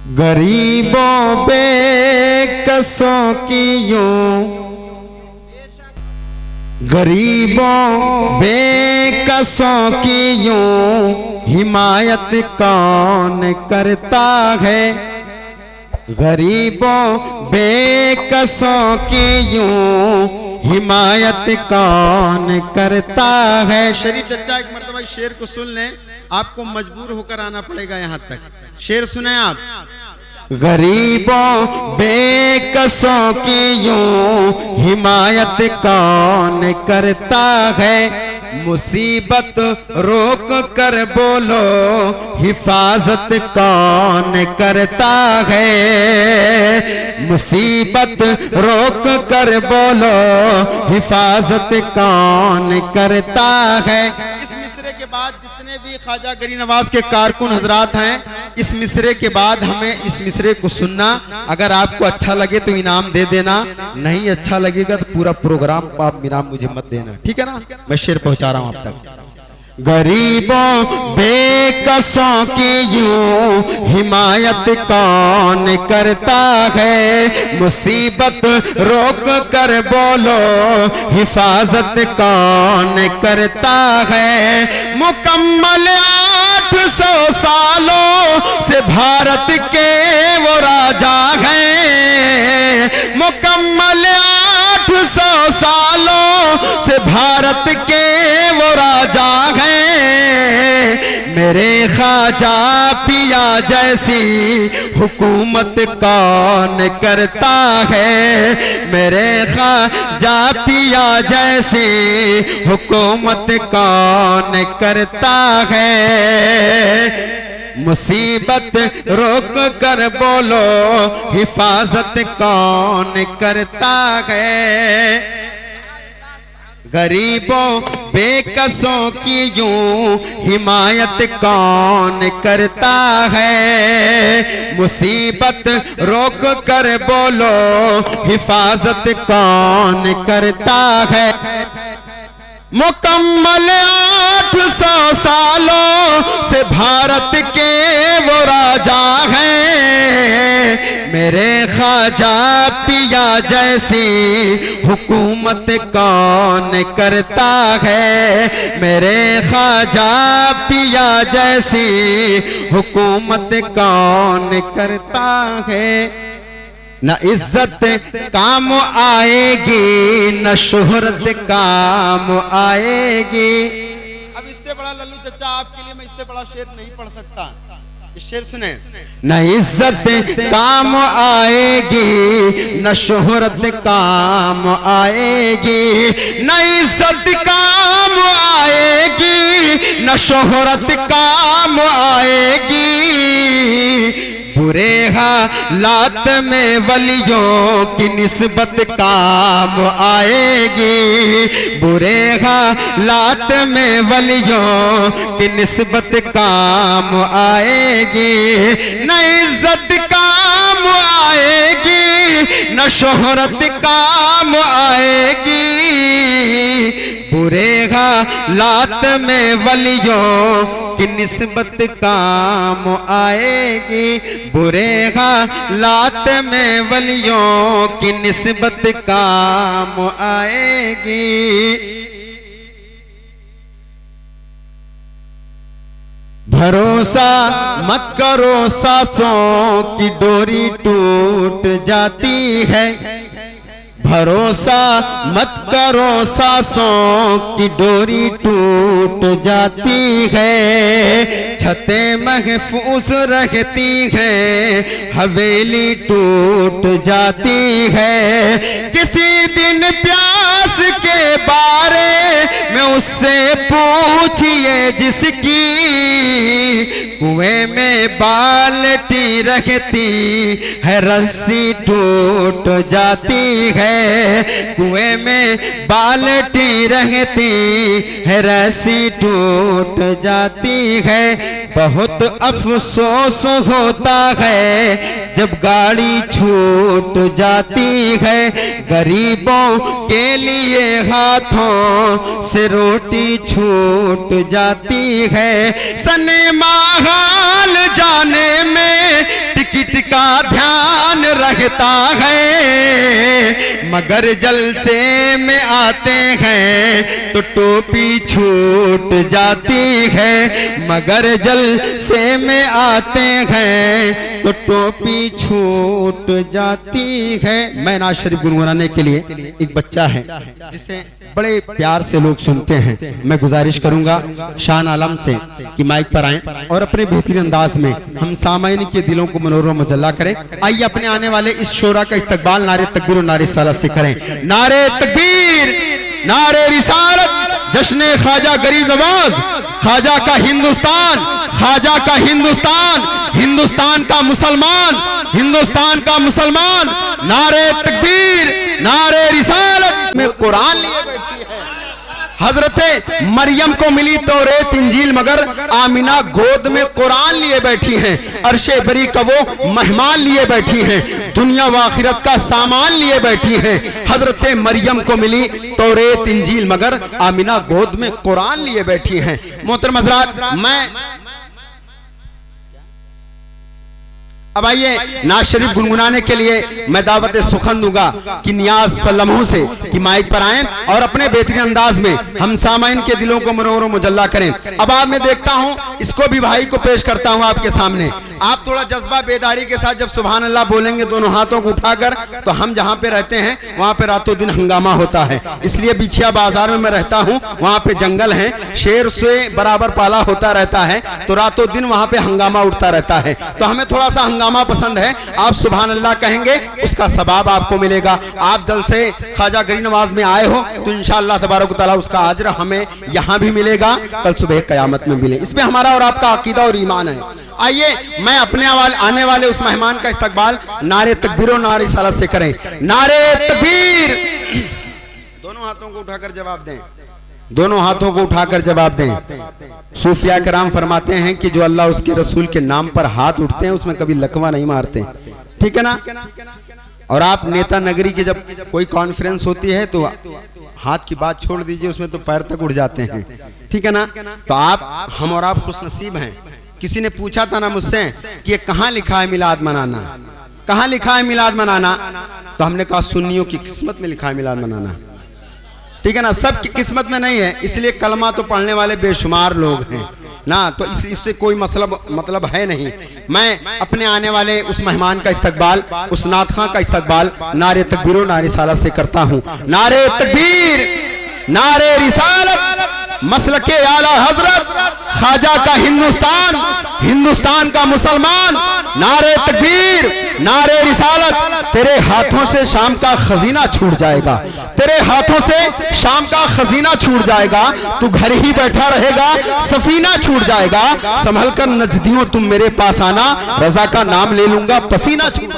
गरीबों बेकसों की यूं, गरीबों बेकसों की यूं हिमायत कौन करता है। गरीबों बेकसों की यूं हिमायत कौन करता है। शरीफ चचा एक मर्तबा शेर को सुन लें, आपको मजबूर होकर आना पड़ेगा यहां तक। शेर सुने आप। गरीबों बेकसों की यूं हिमायत कौन करता है। मुसीबत रोक कर बोलो हिफाजत कौन करता है। मुसीबत रोक कर बोलो हिफाजत कौन करता है। इस मिसरे के बाद जितने भी ख्वाजा गरीब नवाज के कारकुन हजरात हैं, इस मिसरे के बाद हमें इस मिसरे को सुनना। अगर आपको अच्छा लगे तो इनाम दे देना, नहीं अच्छा लगेगा तो पूरा प्रोग्राम आप इनाम मुझे मत देना, ठीक है ना। मैं शेर पहुंचा रहा हूं आप तक। गरीबों बेकसों की यूं हिमायत कौन करता है। मुसीबत रोक कर बोलो हिफाजत कौन करता है। मुकम्मल 800 सालों से भारत के वो राजा हैं। मुकम्मल 800 सालों से भारत के वो राजा हैं। मेरे ख्वाजा पिया जैसी हुकूमत कौन करता है। मेरे ख्वाजा पिया जैसी हुकूमत कौन करता है। मुसीबत रोक कर बोलो हिफाजत कौन करता है। गरीबों बेकसों की यूं हिमायत कौन करता है। मुसीबत रोक कर बोलो हिफाजत कौन करता है। मुकम्मल 800 सालों से भारत के वो राजा हैं। मेरे ख्वाजा पिया जैसी हुकूमत कौन करता है। मेरे ख्वाजा पिया जैसी हुकूमत कौन करता है। न इज्जत काम आएगी न शोहरत काम आएगी। अब इससे बड़ा लल्लू चचा आपके लिए मैं इससे बड़ा शेर नहीं पढ़ सकता। शेर सुने। न इज्जत काम आएगी न शोहरत काम आएगी। न इज्जत काम आएगी न शोहरत काम आएगी। बुरे हालात में वलियों की निस्बत काम आएगी। बुरे हालात में वलियों की निस्बत काम आएगी। न इज्जत काम आएगी न शोहरत काम आएगी। बुरे हालात में वलियों की निस्बत काम आएगी। बुरे हालात में वलियों की निस्बत काम आएगी। भरोसा मत करो सांसों की डोरी टूट जाती है। भरोसा मत करो सांसों की डोरी टूट जाती है। छतें महफूज रहती हैं हवेली टूट जाती है। किसी दिन प्यास के बारे में उससे पूछिए जिसकी कुएं में बाल्टी रहती है रस्सी टूट जाती है। कुएं में बाल्टी रहती है रस्सी टूट जाती है। बहुत अफसोस होता है जब गाड़ी छूट जाती है। गरीबों के लिए हाथों से रोटी छूट जाती है। सने महाल जाने में टिकट रहता है, मगर जलसे में आते हैं तो टोपी छूट जाती है, मगर जलसे में आते हैं तो टोपी छूट जाती है। मैं नाज शरीफ गुनगुनाने के लिए, एक बच्चा है जिसे बड़े प्यार से लोग सुनते हैं, मैं गुजारिश करूंगा शान आलम से कि माइक पर आएं और अपने बेहतरीन अंदाज में हम सामाइन के दिलों को मनोर मुजल्ला करें। आइए अपने आने वाले इस शोरा का इस्तकबाल नारे तकबीर और नारे रिसालत से करें। नारे तकबीर, नारे रिसालत, जश्न ख्वाजा गरीब नवाज, ख्वाजा का हिंदुस्तान, ख्वाजा का हिंदुस्तान, हिंदुस्तान का मुसलमान, हिंदुस्तान का मुसलमान। नारे तकबीर, नारे रिसालत में कुरान लिए बैठी है। हजरते मरियम को मिली तौरेत इंजील, मगर आमिना गोद में कुरान लिए बैठी हैं। अर्शे बरी का वो मेहमान लिए बैठी हैं, दुनिया व आखिरत का सामान लिए बैठी हैं। हजरते मरियम को मिली तौरेत इंजील, मगर आमिना गोद में कुरान लिए बैठी हैं। मोहतरम हजरात, मैं अब आइए नाज शरीफ गुनगुनाने के लिए मैं दावत सुखन दूंगा कि नियाज सल्लमों से कि माइक पर आएं और अपने बेहतरीन अंदाज में हम सामाइन के दिलों को मनोर मुजल्ला करें। अब आप मैं देखता हूं, इसको भी भाई को पेश करता हूं आपके सामने। आप थोड़ा जज्बा बेदारी के साथ जब सुभान अल्लाह बोलेंगे दोनों हाथों को उठाकर, तो हम जहां पे रहते हैं वहां पे रातों दिन हंगामा होता है। इसलिए बिछिया बाजार में मैं रहता हूं, वहां पे जंगल है, शेर से बराबर पाला होता रहता है, तो रातों दिन वहां पे हंगामा उठता रहता है। तो हमें थोड़ा सा हंगामा पसंद है। आप सुभान अल्लाह कहेंगे, उसका सवाब आपको मिलेगा। आप जल से ख्वाजा गरीब नवाज में आए हो तो इंशाअल्लाह तबारक तआला उसका अजर हमें यहाँ भी मिलेगा, कल सुबह कयामत में मिले। इसमें हमारा और आपका अकीदा और ईमान है। आइए मैं अपने आने वाले उस मेहमान का इस्तकबाल नारे तकबीर और नारे रिसालत से करें। नारे तकबीर, दोनों हाथों को उठाकर जवाब दें, दोनों हाथों को उठाकर जवाब दें। सूफिया कराम फरमाते हैं कि जो अल्लाह उसके रसूल के नाम पर हाथ उठते हैं उसमें कभी लकवा नहीं मारते, ठीक है ना। और आप नेता नगरी की जब कोई कॉन्फ्रेंस होती है तो हाथ की बात छोड़ दीजिए, उसमें तो पैर तक उठ जाते हैं, ठीक है ना। तो आप, हम और आप खुशनसीब हैं। किसी ने पूछा था ना मुझसे कि ये कहाँ लिखा है मिलाद मनाना, कहाँ लिखा है मिलाद मनाना, तो हमने कहा सुन्नियों की किस्मत में लिखा है मिलाद मनाना, ठीक है ना। सब की किस्मत में नहीं है, इसलिए कलमा तो पढ़ने वाले बेशुमार लोग हैं ना, तो इससे कोई मतलब है नहीं। मैं अपने आने वाले उस मेहमान का इस्तकबाल, उस नातखां का इस्तकबाल नारे तकबीर और नारे रिसालत से करता हूं। नारे तकबीर, नारे रिसालत, मसलके आला हजरत, ख्वाजा का हिंदुस्तान, हिंदुस्तान का मुसलमान। नारे तकबीर, नारे रिसालत। तेरे हाथों से शाम का खजीना छूट जाएगा, तेरे हाथों से शाम का खजीना छूट जाएगा। तू घर ही बैठा रहेगा, सफीना छूट जाएगा। संभल कर नजदियों तुम मेरे पास आना, रजा का नाम ले लूंगा, पसीना छूट